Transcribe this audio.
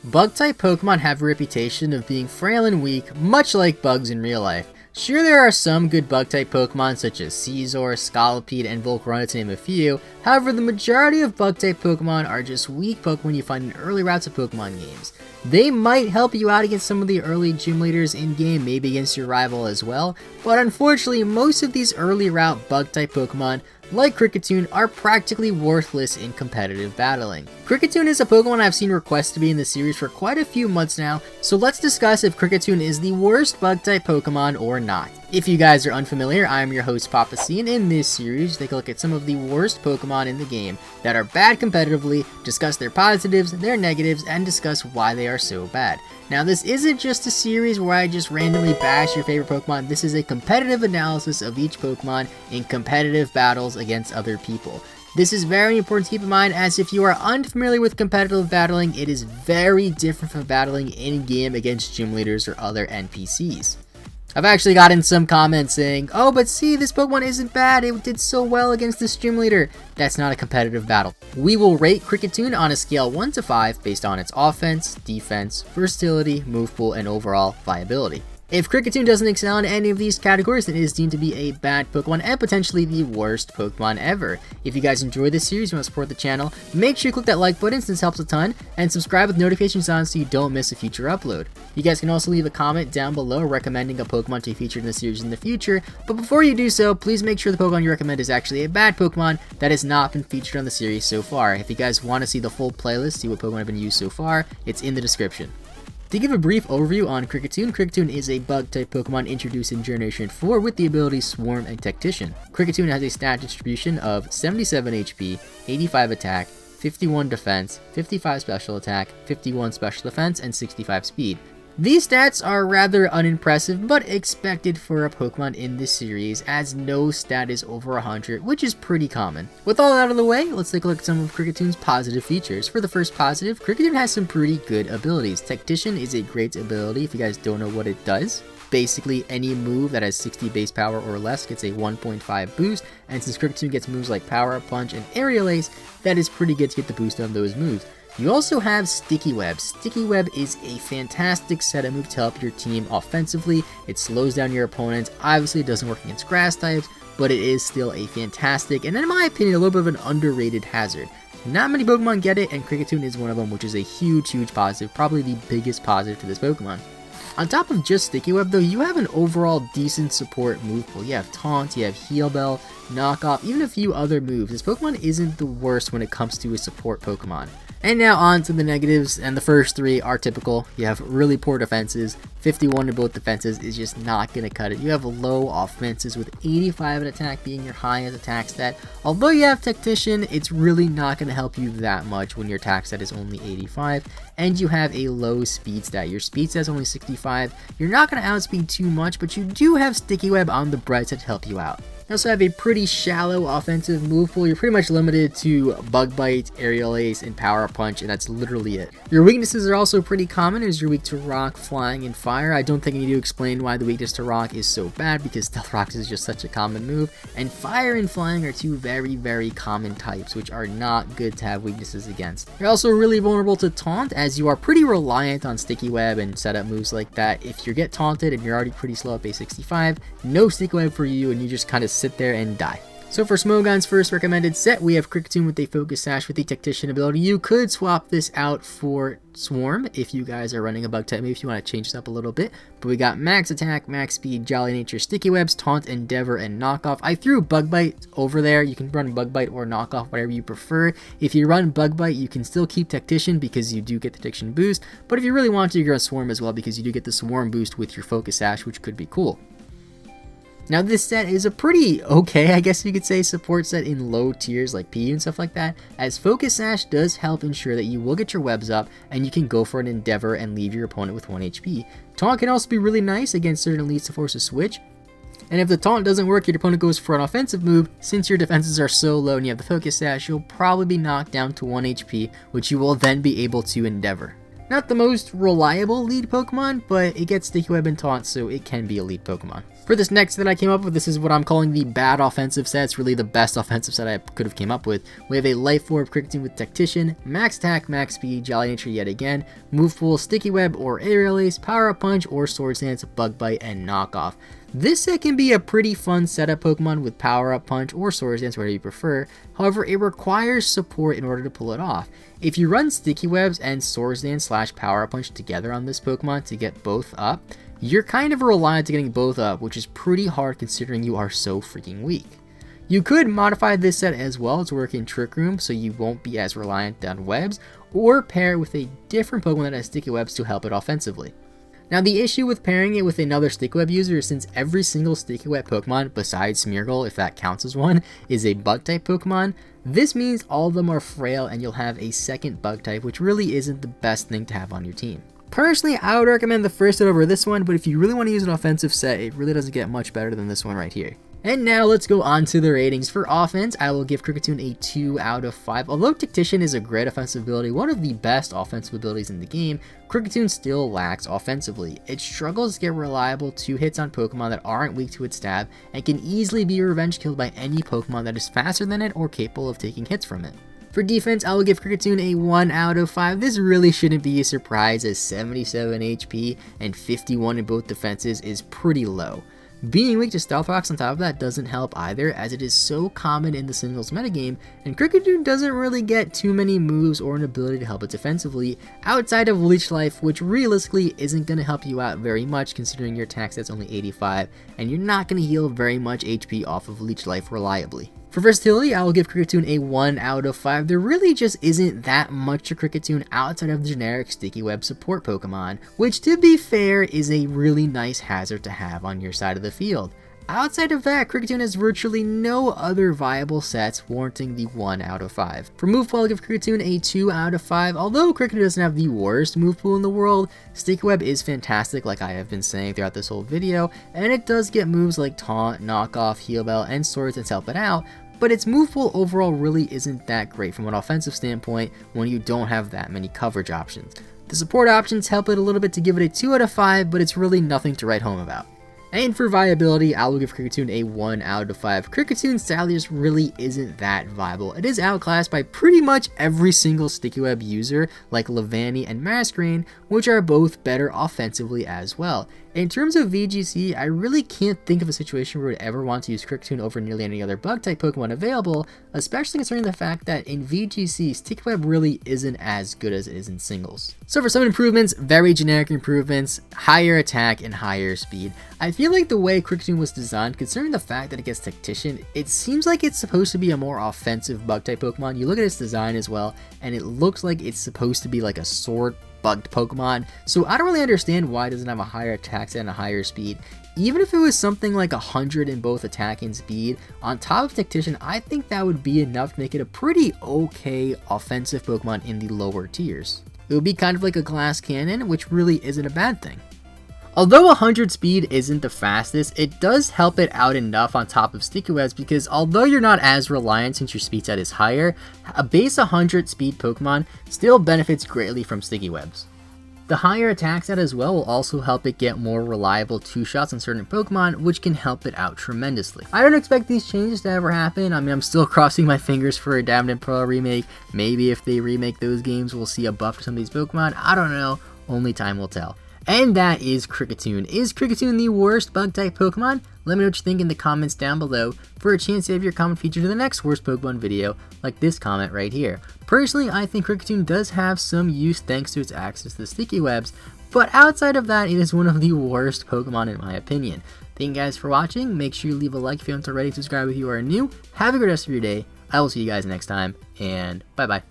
Bug-type Pokemon have a reputation of being frail and weak, much like bugs in real life. Sure, there are some good bug-type Pokemon such as Scizor, Scolipede, and Volcarona to name a few. However, the majority of bug-type Pokemon are just weak Pokemon you find in early routes of Pokemon games. They might help you out against some of the early gym leaders in-game, maybe against your rival as well, but unfortunately most of these early route bug-type Pokemon, like Kricketune, are practically worthless in competitive battling. Kricketune is a Pokemon I've seen requests to be in the series for quite a few months now, so let's discuss if Kricketune is the worst bug-type Pokemon or not. If you guys are unfamiliar, I am your host PaPaSea, and in this series, take a look at some of the worst Pokemon in the game that are bad competitively, discuss their positives, their negatives, and discuss why they are so bad. Now, this isn't just a series where I just randomly bash your favorite Pokemon. This is a competitive analysis of each Pokemon in competitive battles against other people. This is very important to keep in mind, as if you are unfamiliar with competitive battling, it is very different from battling in-game against gym leaders or other NPCs. I've actually gotten some comments saying, oh, but see, this Pokemon isn't bad, it did so well against this gym leader. That's not a competitive battle. We will rate Kricketune on a scale 1 to 5 based on its offense, defense, versatility, move pool, and overall viability. If Kricketune doesn't excel in any of these categories, then it is deemed to be a bad Pokemon and potentially the worst Pokemon ever. If you guys enjoy this series and want to support the channel, make sure you click that like button since it helps a ton, and subscribe with notifications on so you don't miss a future upload. You guys can also leave a comment down below recommending a Pokemon to be featured in the series in the future, but before you do so, please make sure the Pokemon you recommend is actually a bad Pokemon that has not been featured on the series so far. If you guys want to see the full playlist, see what Pokemon have been used so far, it's in the description. To give a brief overview on Kricketune, Kricketune is a bug-type Pokemon introduced in Generation 4 with the abilities Swarm and Tactician. Kricketune has a stat distribution of 77 HP, 85 attack, 51 defense, 55 special attack, 51 special defense, and 65 speed. These stats are rather unimpressive, but expected for a Pokemon in this series, as no stat is over 100, which is pretty common. With all that out of the way, let's take a look at some of Kricketune's positive features. For the first positive, Kricketune has some pretty good abilities. Tactician is a great ability if you guys don't know what it does. Basically, any move that has 60 base power or less gets a 1.5 boost, and since Kricketune gets moves like Power Punch and Aerial Ace, that is pretty good to get the boost on those moves. You also have Sticky Web. Sticky Web is a fantastic setup move to help your team offensively. It slows down your opponents. Obviously, it doesn't work against grass types, but it is still a fantastic, and in my opinion, a little bit of an underrated hazard. Not many Pokemon get it, and Kricketune is one of them, which is a huge positive, probably the biggest positive to this Pokemon. On top of just Sticky Web though, you have an overall decent support move pool. You have Taunt, you have Heal Bell, Knock Off, even a few other moves. This Pokemon isn't the worst when it comes to a support Pokemon. And now on to the negatives, and the first three are typical. You have really poor defenses. 51 to both defenses is just not going to cut it. You have low offenses with 85 in attack being your highest attack stat. Although you have Tactician, it's really not going to help you that much when your attack stat is only 85. And you have a low speed stat. Your speed stat is only 65. You're not going to outspeed too much, but you do have Sticky Web on the bright side to help you out. You also have a pretty shallow offensive move pool. You're pretty much limited to Bug Bite, Aerial Ace, and Power Punch, and that's literally it. Your weaknesses are also pretty common, as you're weak to Rock, Flying, and Fire. I don't think I need to explain why the weakness to Rock is so bad, because Stealth Rock is just such a common move, and Fire and Flying are two very common types, which are not good to have weaknesses against. You're also really vulnerable to Taunt, as you are pretty reliant on Sticky Web and setup moves like that. If you get taunted and you're already pretty slow at base 65, no Sticky Web for you, and you just kind of sit there and die. So for Smogon's first recommended set, we have Kricketune with a Focus Sash with the Tactician ability. You could swap this out for Swarm if you guys are running a bug type, maybe if you want to change this up a little bit. But we got Max Attack, Max Speed, Jolly Nature, Sticky Webs, Taunt, Endeavor, and Knock Off. I threw Bug Bite over there. You can run Bug Bite or Knock Off, whatever you prefer. If you run Bug Bite, you can still keep Tactician because you do get the Tactician boost. But if you really want to, you're going to Swarm as well because you do get the Swarm boost with your Focus Sash, which could be cool. Now this set is a pretty okay, I guess you could say, support set in low tiers like PU and stuff like that, as Focus Sash does help ensure that you will get your webs up and you can go for an Endeavor and leave your opponent with 1 HP. Taunt can also be really nice against certain elites to force a switch. And if the taunt doesn't work, your opponent goes for an offensive move, since your defenses are so low and you have the Focus Sash, you'll probably be knocked down to 1 HP, which you will then be able to Endeavor. Not the most reliable lead Pokemon, but it gets Sticky Web and Taunt, so it can be a lead Pokemon. For this next set I came up with, this is what I'm calling the bad offensive set. It's really the best offensive set I could have came up with. We have a Life Orb Kricketune with Tactician, Max Attack, Max Speed, Jolly Nature yet again, Movepool, Sticky Web or Aerial Ace, Power Up Punch or Sword Stance, Bug Bite, and Knockoff. This set can be a pretty fun setup Pokemon with Power Up Punch or Sword Stance, whatever you prefer. However, it requires support in order to pull it off. If you run Sticky Webs and Sword Stance / Power Up Punch together on this Pokemon to get both up, you're kind of reliant to getting both up, which is pretty hard considering you are so freaking weak. You could modify this set as well to work in Trick Room so you won't be as reliant on webs, or pair it with a different Pokemon that has Sticky Webs to help it offensively. Now the issue with pairing it with another Sticky Web user is since every single Sticky Web Pokemon, besides Smeargle if that counts as one, is a Bug type Pokemon, this means all of them are frail and you'll have a second Bug type, which really isn't the best thing to have on your team. Personally, I would recommend the first set over this one, but if you really want to use an offensive set, it really doesn't get much better than this one right here. And now let's go on to the ratings. For offense, I will give Kricketune a 2 out of 5. Although Tactician is a great offensive ability, one of the best offensive abilities in the game, Kricketune still lacks offensively. It struggles to get reliable 2 hits on Pokemon that aren't weak to its stab, and can easily be revenge killed by any Pokemon that is faster than it or capable of taking hits from it. For defense, I will give Kricketune a 1 out of 5. This really shouldn't be a surprise as 77 HP and 51 in both defenses is pretty low. Being weak to Stealth Rocks on top of that doesn't help either, as it is so common in the singles metagame, and Kricketune doesn't really get too many moves or an ability to help it defensively, outside of Leech Life, which realistically isn't going to help you out very much considering your attack stat's only 85, and you're not going to heal very much HP off of Leech Life reliably. For versatility, I will give Kricketune a 1 out of 5. There really just isn't that much to Kricketune outside of the generic Sticky Web support Pokemon, which to be fair is a really nice hazard to have on your side of the field. Outside of that, Kricketune has virtually no other viable sets warranting the 1 out of 5. For Movepool, I'll give Kricketune a 2 out of 5. Although Kricketune doesn't have the worst Movepool in the world, Sticky Web is fantastic like I have been saying throughout this whole video, and it does get moves like Taunt, Knockoff, Heal Bell, and Swords to help it out, but its Movepool overall really isn't that great from an offensive standpoint when you don't have that many coverage options. The support options help it a little bit to give it a 2 out of 5, but it's really nothing to write home about. And for viability, I will give Kricketune a 1 out of 5. Kricketune sadly just really isn't that viable. It is outclassed by pretty much every single Sticky Web user like Levani and Masquerain, which are both better offensively as well. In terms of VGC, I really can't think of a situation where I would ever want to use Kricketune over nearly any other Bug-type Pokemon available, especially considering the fact that in VGC, Sticky Web really isn't as good as it is in singles. So for some improvements, very generic improvements, higher attack and higher speed. I feel like the way Kricketune was designed, considering the fact that it gets Tactician, it seems like it's supposed to be a more offensive Bug-type Pokemon. You look at its design as well, and it looks like it's supposed to be like a sword bugged Pokemon, so I don't really understand why it doesn't have a higher attack stat and a higher speed. Even if it was something like 100 in both attack and speed, on top of Tactician, I think that would be enough to make it a pretty okay offensive Pokemon in the lower tiers. It would be kind of like a glass cannon, which really isn't a bad thing. Although 100 speed isn't the fastest, it does help it out enough on top of Sticky Webs because although you're not as reliant since your speed stat is higher, a base 100 speed Pokemon still benefits greatly from Sticky Webs. The higher attack stat as well will also help it get more reliable 2-shots on certain Pokemon, which can help it out tremendously. I don't expect these changes to ever happen. I mean, I'm still crossing my fingers for a Diamond and Pearl remake. Maybe if they remake those games, we'll see a buff to some of these Pokemon. I don't know. Only time will tell. And that is Kricketune. Is Kricketune the worst Bug-type Pokemon? Let me know what you think in the comments down below for a chance to have your comment featured in the next worst Pokemon video, like this comment right here. Personally, I think Kricketune does have some use thanks to its access to the Sticky Webs, but outside of that, it is one of the worst Pokemon in my opinion. Thank you guys for watching. Make sure you leave a like if you haven't already, subscribe if you are new. Have a great rest of your day. I will see you guys next time, and bye-bye.